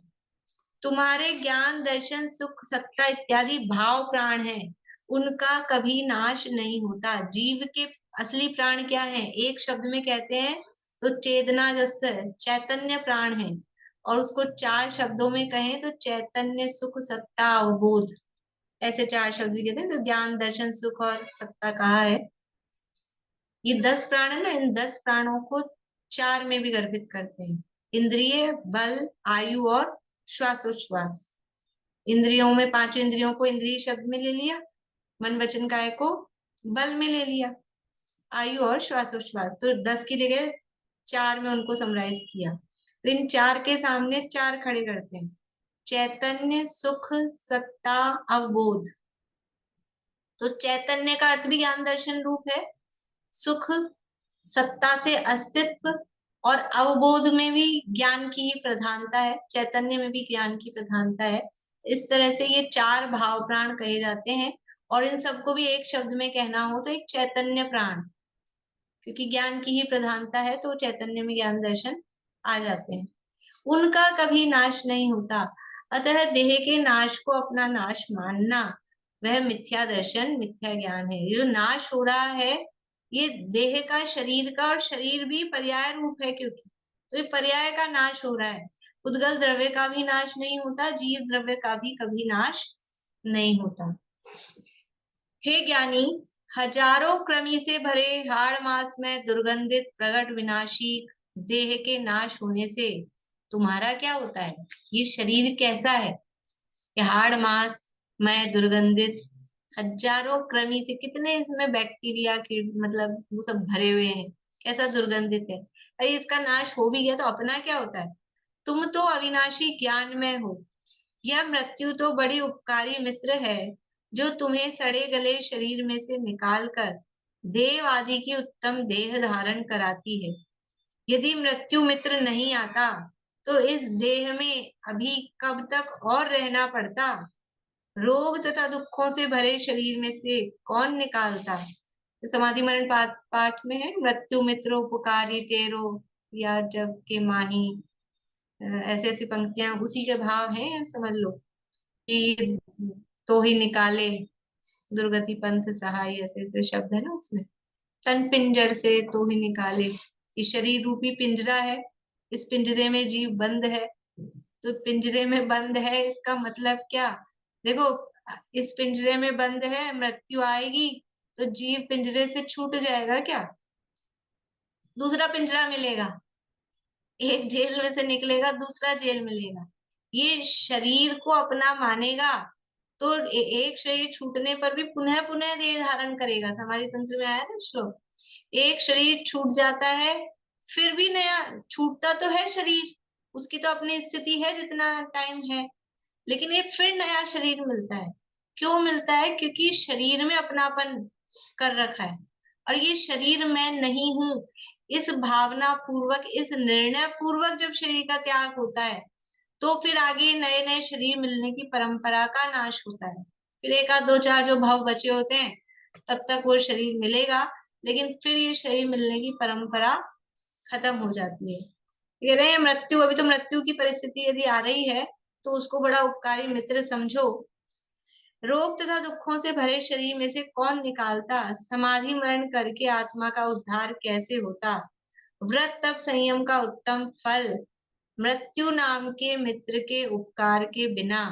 तुम्हारे ज्ञान दर्शन सुख सत्ता इत्यादि भाव प्राण हैं, उनका कभी नाश नहीं होता। जीव के असली प्राण क्या है? एक शब्द में कहते हैं तो चेतना जैसे चैतन्य प्राण है, और उसको 4 शब्दों में कहें तो चैतन्य सुख सत्ता अवबोध, ऐसे 4 शब्द भी कहते हैं। तो ज्ञान दर्शन सुख और सत्ता कहा है। ये 10 प्राण है ना, इन 10 प्राणों को 4 में भी गर्भित करते हैं, इंद्रिय, बल, आयु और श्वासोच्छ्वास। इंद्रियों में 5 इंद्रियों को इंद्रिय शब्द में ले लिया, मन वचन काय को बल में ले लिया, आयु और श्वासोच्छ्वास, तो 10 की जगह 4 में उनको समराइज किया। तो इन 4 के सामने 4 खड़े करते हैं, चैतन्य सुख सत्ता अवबोध। तो चैतन्य का अर्थ भी ज्ञान दर्शन रूप है, सुख, सत्ता से अस्तित्व और अवबोध में भी ज्ञान की ही प्रधानता है, चैतन्य में भी ज्ञान की प्रधानता है। इस तरह से ये चार भाव प्राण कहे जाते हैं, और इन सबको भी एक शब्द में कहना हो तो एक चैतन्य प्राण, क्योंकि ज्ञान की ही प्रधानता है तो चैतन्य में ज्ञान दर्शन आ जाते हैं। उनका कभी नाश नहीं होता, अतः देह के नाश को अपना नाश मानना वह मिथ्या दर्शन, मिथ्या ज्ञान है। ये जो नाश हो रहा है ये देह का, शरीर का, और शरीर भी पर्याय रूप है, क्योंकि तो ये पर्याय का नाश हो रहा है। उद्गल द्रव्य का भी नाश नहीं होता, जीव द्रव्य का भी कभी नाश नहीं होता। हे ज्ञानी, हजारों क्रमी से भरे हाड़ मास में दुर्गंधित प्रगट विनाशी देह के नाश होने से तुम्हारा क्या होता है? ये शरीर कैसा है? ये हाड़ मास में दुर्गंधित, हजारों क्रमी से, कितने इसमें बैक्टीरिया की मतलब वो सब भरे हुए हैं, कैसा दुर्गंधित है। अरे इसका नाश हो भी गया तो अपना क्या होता है? तुम तो अविनाशी ज्ञान में हो। यह मृत्यु तो बड़ी उपकारी मित्र है, जो तुम्हें सड़े गले शरीर में से निकालकर देव आदि की उत्तम देह धारण कराती है। यदि मृत्यु मित्र नहीं आता तो इस देह में अभी कब तक और रहना पड़ता। रोग तथा दुखों से भरे शरीर में से कौन निकालता? तो समाधि मरण पाठ में है, मृत्यु मित्र उपकारी तेरो या जग के माही, ऐसे ऐसी पंक्तियां उसी के भाव हैं, समझ लो कि तो ही निकाले दुर्गति पंथ सहाय, ऐसे ऐसे शब्द है ना उसमें। तन पिंजर से तो ही निकाले, ये शरीर रूपी पिंजरा है, इस पिंजरे में जीव बंद है। तो पिंजरे में बंद है इसका मतलब क्या? देखो, इस पिंजरे में बंद है, मृत्यु आएगी तो जीव पिंजरे से छूट जाएगा क्या? दूसरा पिंजरा मिलेगा, एक जेल में से निकलेगा दूसरा जेल मिलेगा। ये शरीर को अपना मानेगा तो एक शरीर छूटने पर भी पुनः पुनः देह धारण करेगा। समाधि तंत्र में आया ना श्लोक, एक शरीर छूट जाता है फिर भी नया छूटता तो है शरीर, उसकी तो अपनी स्थिति है जितना टाइम है, लेकिन ये फिर नया शरीर मिलता है। क्यों मिलता है? क्योंकि शरीर में अपनापन कर रखा है, और ये शरीर मैं नहीं हूं, इस भावना पूर्वक, इस निर्णय पूर्वक जब शरीर का त्याग होता है तो फिर आगे नए नए शरीर मिलने की परंपरा का नाश होता है। फिर एक आध दो चार जो भाव बचे होते हैं तब तक वो शरीर मिलेगा, लेकिन फिर ये शरीर मिलने की परंपरा खत्म हो जाती है। कह रहे हैं मृत्यु, अभी तो मृत्यु की परिस्थिति यदि आ रही है तो उसको बड़ा उपकारी मित्र समझो। रोग तथा दुखों से भरे शरीर में से कौन निकालता? समाधि मरण करके आत्मा का उद्धार कैसे होता? व्रत तप संयम का उत्तम फल मृत्यु नाम के मित्र के उपकार के बिना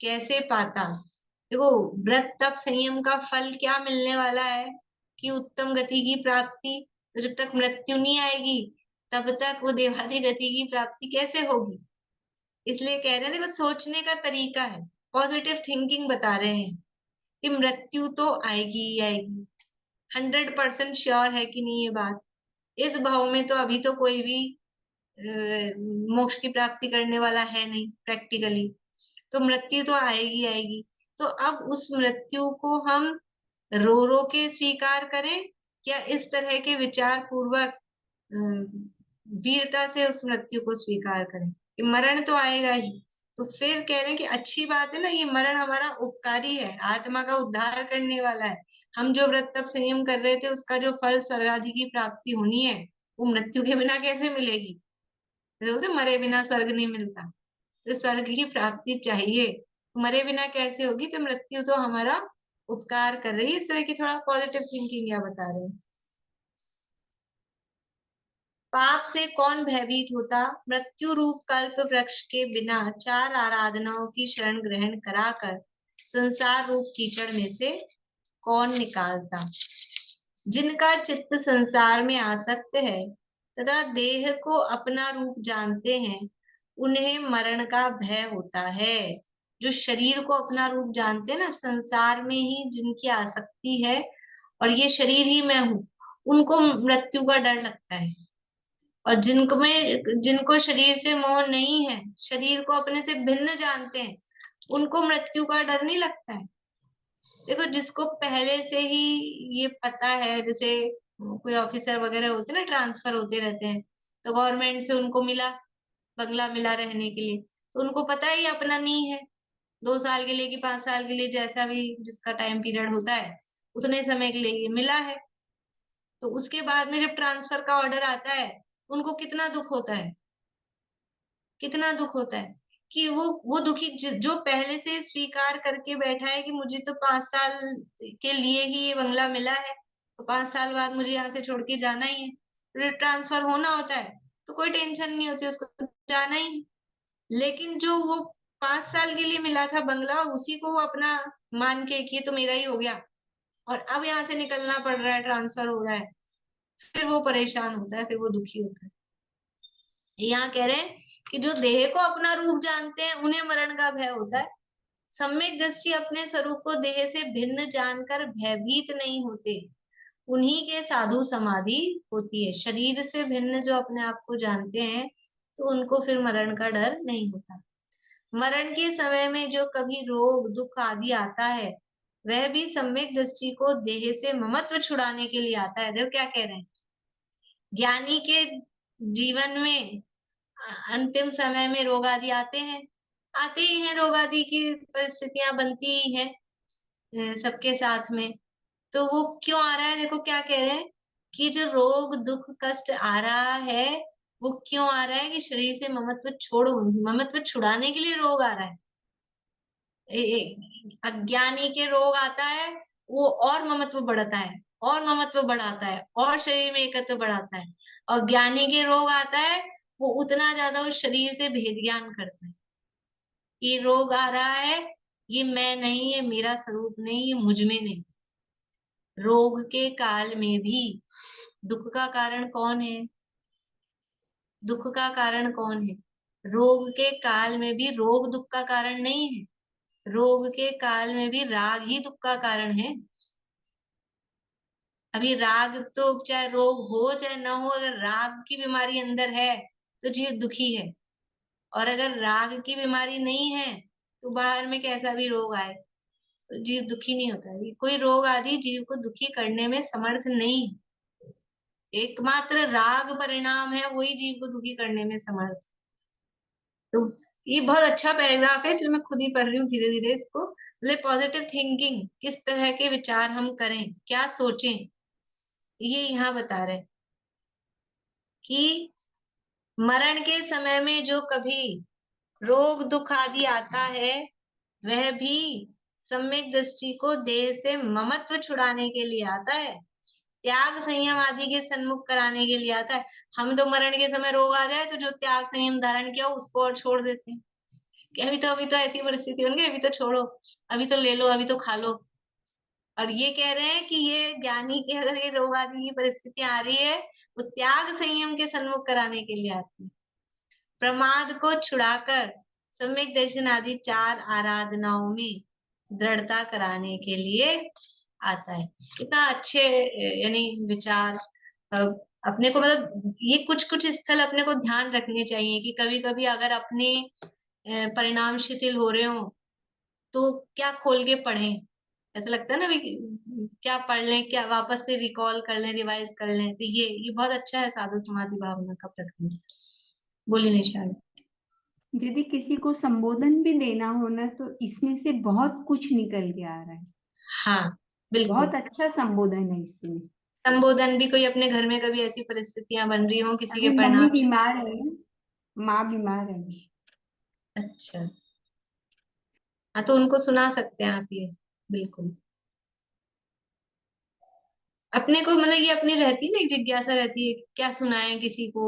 कैसे पाता? देखो, व्रत तप संयम का फल क्या मिलने वाला है कि उत्तम गति की प्राप्ति। तो जब तक मृत्यु नहीं आएगी तब तक वो देवादि गति की प्राप्ति कैसे होगी? इसलिए कह रहे हैं, देखो सोचने का तरीका है, पॉजिटिव थिंकिंग बता रहे हैं कि मृत्यु तो आएगी ही आएगी। 100% श्योर है कि नहीं ये बात? इस भाव में तो अभी तो कोई भी मोक्ष की प्राप्ति करने वाला है नहीं प्रैक्टिकली, तो मृत्यु तो आएगी आएगी। तो अब उस मृत्यु को हम रो रो के स्वीकार करें या इस तरह के विचार पूर्वक वीरता से उस मृत्यु को स्वीकार करें कि मरण तो आएगा ही। तो फिर कह रहे हैं कि अच्छी बात है ना, ये मरण हमारा उपकारी है, आत्मा का उद्धार करने वाला है। हम जो व्रत तप संयम कर रहे थे उसका जो फल स्वर्ग आदि की प्राप्ति होनी है वो मृत्यु के बिना कैसे मिलेगी? बोलते मरे बिना स्वर्ग नहीं मिलता, तो स्वर्ग की प्राप्ति चाहिए, मरे बिना कैसे होगी? तो मृत्यु तो हमारा उपकार कर रही है। इस तरह की थोड़ा पॉजिटिव थिंकिंग क्या बता रहे हैं। पाप से कौन भयभीत होता? मृत्यु रूप कल्प वृक्ष के बिना चार आराधनाओं की शरण ग्रहण कराकर संसार रूप कीचड़ में से कौन निकालता? जिनका चित्त संसार में आसक्त है तथा देह को अपना रूप जानते हैं उन्हें मरण का भय होता है। जो शरीर को अपना रूप जानते हैं ना, संसार में ही जिनकी आसक्ति है और ये शरीर ही मैं हूं, उनको मृत्यु का डर लगता है। और जिनको शरीर से मोह नहीं है, शरीर को अपने से भिन्न जानते हैं, उनको मृत्यु का डर नहीं लगता है। देखो, जिसको पहले से ही ये पता है, जैसे कोई ऑफिसर वगैरह होते हैं ना, ट्रांसफर होते रहते हैं, तो गवर्नमेंट से उनको मिला, बंगला मिला रहने के लिए, तो उनको पता है ये अपना नहीं है, 2 साल के लिए कि 5 साल के लिए, जैसा भी जिसका टाइम पीरियड होता है उतने समय के लिए ये मिला है। तो उसके बाद में जब ट्रांसफर का ऑर्डर आता है, उनको कितना दुख होता है, कितना दुख होता है कि वो दुखी जो पहले से स्वीकार करके बैठा है कि मुझे तो 5 साल के लिए ही ये बंगला मिला है, तो 5 साल बाद मुझे यहाँ से छोड़ के जाना ही है, फिर ट्रांसफर होना होता है तो कोई टेंशन नहीं होती उसको, जाना ही है। लेकिन जो वो 5 साल के लिए मिला था बंगला, और उसी को वो अपना मान के कि ये तो मेरा ही हो गया, और अब यहाँ से निकलना पड़ रहा है, ट्रांसफर हो रहा है, फिर वो परेशान होता है, फिर वो दुखी होता है। यहाँ कह रहे हैं कि जो देह को अपना रूप जानते हैं उन्हें मरण का भय होता है। सम्यक दृष्टि अपने स्वरूप को देह से भिन्न जानकर भयभीत नहीं होते, उन्हीं के साधु समाधि होती है। शरीर से भिन्न जो अपने आप को जानते हैं तो उनको फिर मरण का डर नहीं होता। मरण के समय में जो कभी रोग दुख आदि आता है, वह भी सम्यक दृष्टि को देह से ममत्व छुड़ाने के लिए आता है। देखो क्या कह रहे हैं, ज्ञानी के जीवन में अंतिम समय में रोग आदि आते हैं, आते ही हैं, रोग आदि की परिस्थितियां बनती ही हैं सबके साथ में। तो वो क्यों आ रहा है, देखो क्या कह रहे हैं कि जो रोग दुख कष्ट आ रहा है वो क्यों आ रहा है कि शरीर से ममत्व छोड़ो, ममत्व छुड़ाने के लिए रोग आ रहा है। अज्ञानी के रोग आता है, वो और ममत्व बढ़ता है, और ममत्व बढ़ाता है, और शरीर में एकत्व बढ़ाता है। और ज्ञानी के रोग आता है, वो उतना ज्यादा उस शरीर से भेद ज्ञान करता है। ये रोग आ रहा है, ये मैं नहीं, ये मेरा स्वरूप नहीं, ये मुझ में नहीं। रोग के काल में भी दुख का कारण कौन है, दुख का कारण कौन है? रोग के काल में भी रोग दुख का कारण नहीं है, रोग के काल में भी राग ही दुख का कारण है। अभी राग तो चाहे रोग हो चाहे ना हो, अगर राग की बीमारी अंदर है तो जीव दुखी है, और अगर राग की बीमारी नहीं है तो बाहर में कैसा भी रोग आए तो जीव दुखी नहीं होता है। कोई रोग आदि जीव को दुखी करने में समर्थ नहीं है, एकमात्र राग परिणाम है वही जीव को दुखी करने में समर्थ है। तो ये बहुत अच्छा पैराग्राफ है, इसलिए मैं खुद ही पढ़ रही हूँ धीरे धीरे इसको। मतलब पॉजिटिव थिंकिंग, किस तरह के विचार हम करें, क्या सोचें, ये यहाँ बता रहे कि मरण के समय में जो कभी रोग दुख आदि आता है, वह भी सम्यक दृष्टि को देह से ममत्व छुड़ाने के लिए आता है, त्याग संयम आदि के सन्मुख कराने के लिए आता है। हम तो मरण के समय रोग आ जाए तो जो त्याग संयम धारण किया उसको और छोड़ देते हैं कि अभी तो ऐसी परिस्थिति बन गई, अभी तो छोड़ो, अभी तो ले लो, अभी तो खा लो। और ये कह रहे हैं कि ये ज्ञानी के अगर ये रोग आदि की परिस्थिति आ रही है, वो त्याग संयम के सन्मुख कराने के लिए आती है। प्रमाद को छुड़ाकर सम्यक दर्शन आदि 4 आराधनाओं में दृढ़ता कराने के लिए आता है। कितना अच्छे यानी विचार अपने को, मतलब ये कुछ कुछ स्थल अपने को ध्यान रखने चाहिए कि कभी कभी अगर अपने परिणाम शिथिल हो रहे हो तो क्या खोल के पढ़ें। ऐसा लगता है ना भी क्या पढ़ लें, क्या वापस से रिकॉल कर लें, रिवाइज कर लें। तो ये बहुत अच्छा है साधु समाधि भावना का प्रकरण। बोलिए निशान। यदि किसी को संबोधन भी देना हो ना तो इसमें से बहुत कुछ निकल के आ रहा है। हाँ बिल्कुल, बहुत अच्छा संबोधन है इसमें। संबोधन भी, कोई अपने घर में कभी ऐसी परिस्थितियां बन रही हो, किसी अभी के मम्मी परिणाम। बीमार है, माँ बीमार है। अच्छा, हाँ तो उनको सुना सकते हैं आप ये, बिल्कुल। अपने को मतलब ये अपनी रहती है ना, एक जिज्ञासा रहती है क्या सुनाएं किसी को।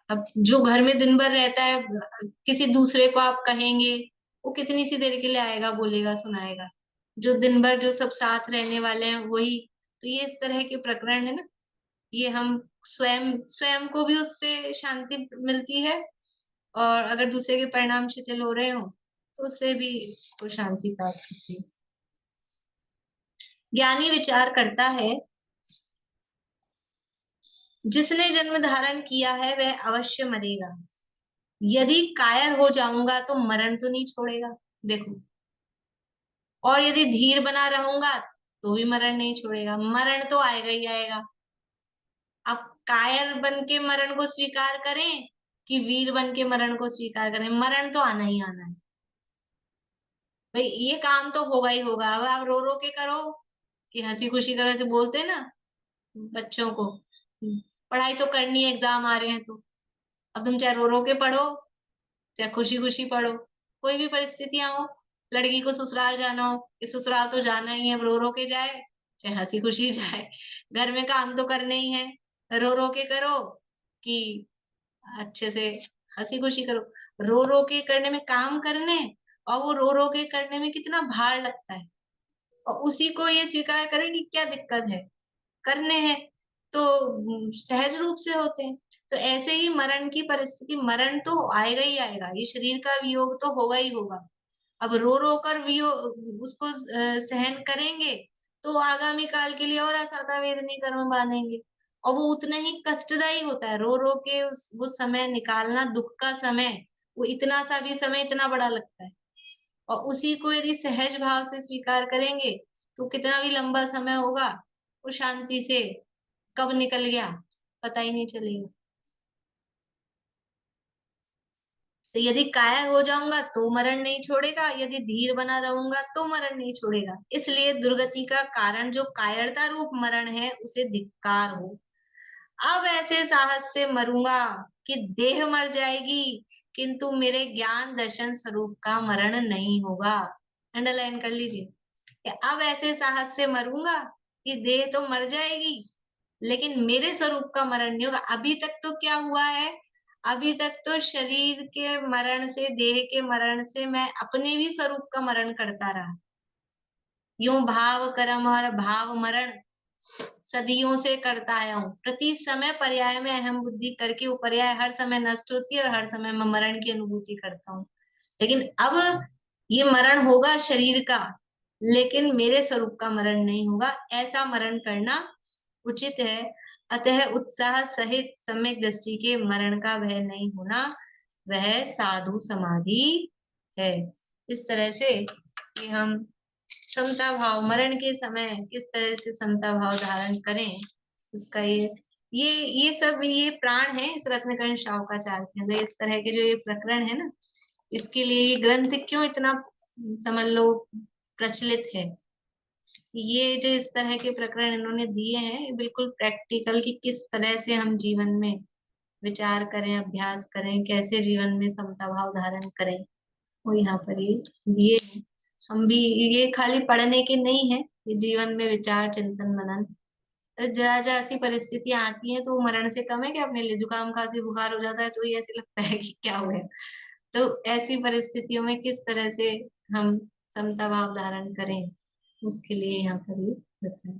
अब जो घर में दिन भर रहता है, किसी दूसरे को आप कहेंगे, वो कितनी सी देर के लिए आएगा, बोलेगा, सुनाएगा। जो दिन भर जो सब साथ रहने वाले हैं वही। तो ये इस तरह के प्रकरण है ना, ये हम स्वयं स्वयं को भी उससे शांति मिलती है, और अगर दूसरे के परिणाम शिथिल हो रहे हो तो उससे भी उसको शांति प्राप्त होती है। ज्ञानी विचार करता है, जिसने जन्म धारण किया है वह अवश्य मरेगा। यदि कायर हो जाऊंगा तो मरण तो नहीं छोड़ेगा, देखो। और यदि धीर बना रहूंगा तो भी मरण नहीं छोड़ेगा, मरण तो आएगा ही आएगा। आप कायर बन के मरण को स्वीकार करें कि वीर बन के मरण को स्वीकार करें, मरण तो आना ही आना है भाई, ये काम तो होगा ही होगा। अब आप रो रो के करो कि हंसी खुशी करो, ऐसे बोलते हैं ना बच्चों को, पढ़ाई तो करनी है, एग्जाम आ रहे हैं तो। अब तुम चाहे रो रो के पढ़ो चाहे खुशी खुशी पढ़ो, कोई भी परिस्थितियां हो, लड़की को ससुराल जाना हो कि ससुराल तो जाना ही है, अब रो रो के जाए चाहे हंसी खुशी जाए, घर में काम तो करने ही है, रो रो के करो कि अच्छे से हंसी खुशी करो। रो रो के करने में काम करने और वो रो रो के करने में कितना भार लगता है, और उसी को ये स्वीकार करें कि क्या दिक्कत है, करने हैं तो सहज रूप से होते हैं। तो ऐसे ही मरण की परिस्थिति, मरण तो आएगा ही आएगा, ये शरीर का वियोग तो होगा ही होगा। अब रो रो कर वियोग उसको सहन करेंगे तो आगामी काल के लिए और असरता वेदनी कर्म बांधेंगे, और वो उतना ही कष्टदायी होता है। रो रो के वो समय निकालना, दुख का समय, वो इतना सा भी समय इतना बड़ा लगता है, और उसी को यदि सहज भाव से स्वीकार करेंगे तो कितना भी लंबा समय होगा, वो शांति से कब निकल गया पता ही नहीं चलेगा। तो यदि कायर हो जाऊंगा तो मरण नहीं छोड़ेगा, यदि धीर बना रहूंगा तो मरण नहीं छोड़ेगा। इसलिए दुर्गति का कारण जो कायरता रूप मरण है उसे धिक्कार हो। अब ऐसे साहस से मरूंगा कि देह मर जाएगी किंतु मेरे ज्ञान दर्शन स्वरूप का मरण नहीं होगा। अंडरलाइन कर लीजिए कि अब ऐसे साहस से मरूंगा कि देह तो मर जाएगी लेकिन मेरे स्वरूप का मरण नहीं होगा। अभी तक तो क्या हुआ है, अभी तक तो शरीर के मरण से, देह के मरण से मैं अपने भी स्वरूप का मरण करता रहा। यूं भाव कर्म और भाव मरण सदियों से करता आया हूं, प्रति समय पर्याय में अहम बुद्धि करके वो पर्याय हर समय नष्ट होती है और हर समय मैं मरण की अनुभूति करता हूँ। लेकिन अब ये मरण होगा शरीर का, लेकिन मेरे स्वरूप का मरण नहीं होगा। ऐसा मरण करना उचित है। अतः उत्साह सहित सम्यक दृष्टि के मरण का भय नहीं होना, वह साधु समाधि है। इस तरह से कि हम समता भाव, मरण के समय किस तरह से समता भाव धारण करें, उसका ये सब ये प्राण है इस रत्नकर्ण शाहुकाचार्य के अंदर। इस तरह के जो ये प्रकरण है ना, इसके लिए ये ग्रंथ क्यों इतना समझ लो प्रचलित है। ये जो इस तरह के प्रकरण इन्होंने दिए हैं बिल्कुल प्रैक्टिकल, कि किस तरह से हम जीवन में विचार करें, अभ्यास करें, कैसे जीवन में समता भाव धारण करें, वो यहाँ पर ये दिए हैं। हम भी ये खाली पढ़ने के नहीं है, ये जीवन में विचार चिंतन मनन। जरा जरा ऐसी परिस्थितियां आती हैं तो मरण से कम है कि अपने लिए जुकाम खांसी बुखार हो जाता है तो ये ऐसे लगता है कि क्या हो गया। तो ऐसी परिस्थितियों में किस तरह से हम समता भाव धारण करें, उसके लिए यहाँ पर ये बताया।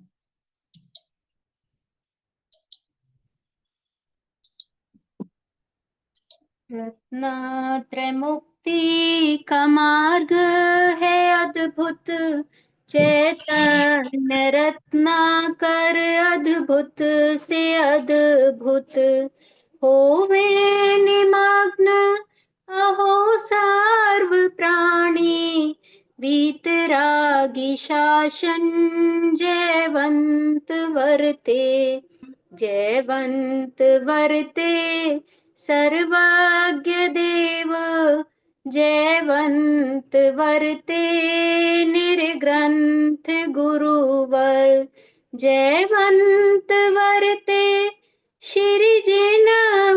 रत्नात्रय मुक्ति का मार्ग है अद्भुत, चैतन्य रत्नाकर अद्भुत से अद्भुत। होवे निमग्न अहो सर्व प्राणी, वीतरागी शासन जयवंत वर्ते, जयवंत वर्ते सर्वज्ञ देव, जयवंत वर्ते निर्ग्रंथ गुरुवर, जयवंत वर्ते श्री जिन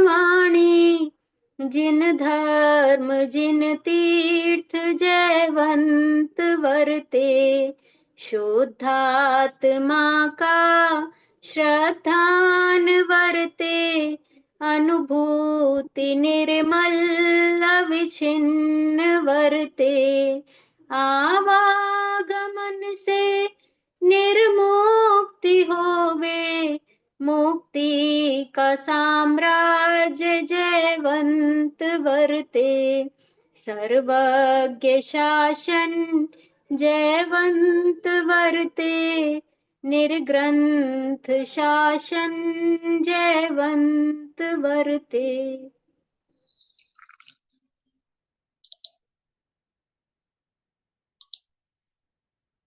वाणी, जिन धर्म जिन तीर्थ, जयवंत वर्ते शुद्धात्मा का श्रद्धान वर्ते, अनुभूति निर्मल अविच्छिन्न वर्ते, आवागमन से निर्मुक्ति होवे, मुक्ति का साम्राज्य जयवंत वर्ते, सर्वज्ञ शासन जयवंत वर्ते, निर्ग्रंथ शासन जयवंत वर्ते।